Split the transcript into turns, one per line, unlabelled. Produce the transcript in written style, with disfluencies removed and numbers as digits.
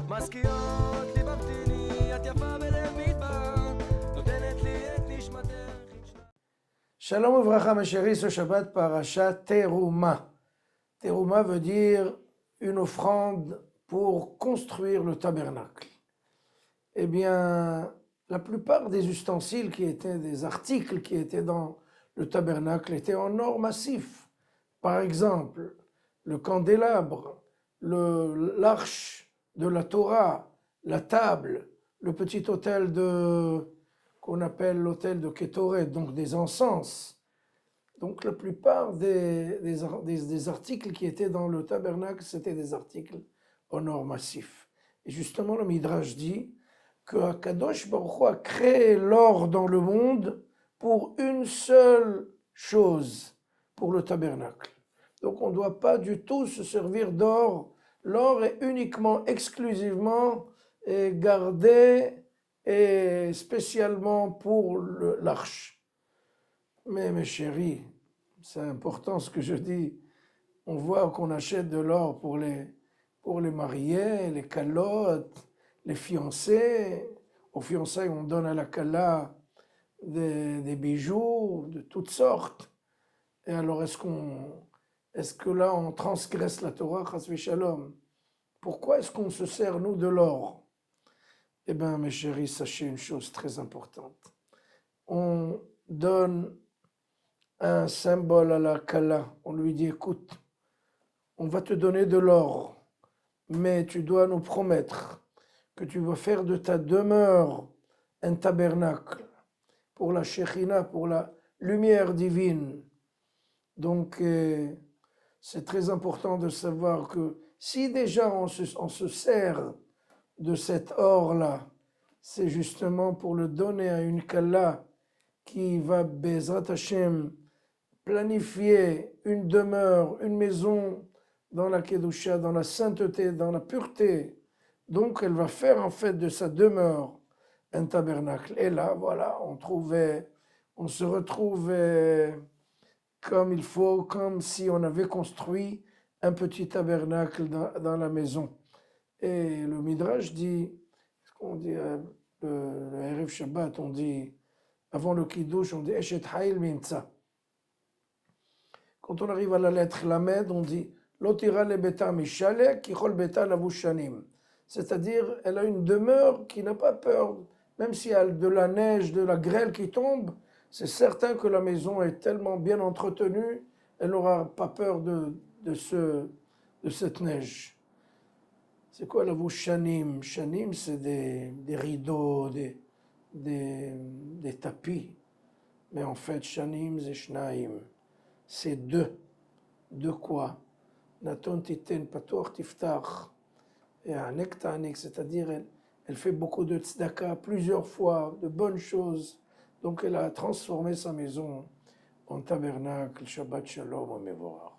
מזכירות לי ממתיני, את יפה בלב מדבר, נותנת לי את נשמתך.
Shalom Uvracha, mes chéris, ce Shabbat Parashat Teruma. Teruma veut dire une offrande pour construire le tabernacle. Eh bien, la plupart des ustensiles qui étaient des articles qui étaient dans le tabernacle étaient en or massif. Par exemple, le candélabre, l'arche de la Torah, la table, le petit autel qu'on appelle l'autel de Kétoret, donc des encens. Donc la plupart des articles qui étaient dans le tabernacle, c'était des articles en or massif. Et justement, le Midrash dit que Kadosh Baruch Hu a créé l'or dans le monde pour une seule chose, pour le tabernacle. Donc on ne doit pas du tout se servir d'or. L'or est uniquement, exclusivement gardé et spécialement pour l'arche. Mais mes chéris, c'est important ce que je dis. On voit qu'on achète de l'or pour les mariés, les calottes, les fiancés. Aux fiancés, on donne à la kala des bijoux de toutes sortes. Et alors, est-ce que là, on transgresse la Torah, chas v'shalom? Pourquoi est-ce qu'on se sert, nous, de l'or? Eh bien, mes chéris, sachez une chose très importante. On donne un symbole à la kala. On lui dit, écoute, on va te donner de l'or, mais tu dois nous promettre que tu vas faire de ta demeure un tabernacle pour la Shekhinah, pour la lumière divine. Donc, c'est très important de savoir que si déjà on se sert de cet or-là, c'est justement pour le donner à une kala qui va, Bezrat Hashem, planifier une demeure, une maison dans la Kedusha, dans la sainteté, dans la pureté. Donc elle va faire en fait de sa demeure un tabernacle. Et là, voilà, on se retrouve comme il faut, comme si on avait construit un petit tabernacle dans la maison. Et le Midrash dit, on dit le Erev Shabbat, on dit, avant le Kiddush, on dit Eshet Haïl Mimtza. Quand on arrive à la lettre Lamed, on dit Lotira le beta mishale kichol beta lavushanim. C'est-à-dire, elle a une demeure qui n'a pas peur, même s'il y a de la neige, de la grêle qui tombe, c'est certain que la maison est tellement bien entretenue, elle n'aura pas peur de cette neige. C'est quoi lavushanim? Shanim, c'est des rideaux, des tapis. Mais en fait, shanim, c'est shnaim. C'est deux. De quoi? Naton titen patoch tiftach. Et anek ta'anek, c'est-à-dire elle fait beaucoup de tzedaka plusieurs fois, de bonnes choses. Donc elle a transformé sa maison en tabernacle. Shabbat shalom, amevorach.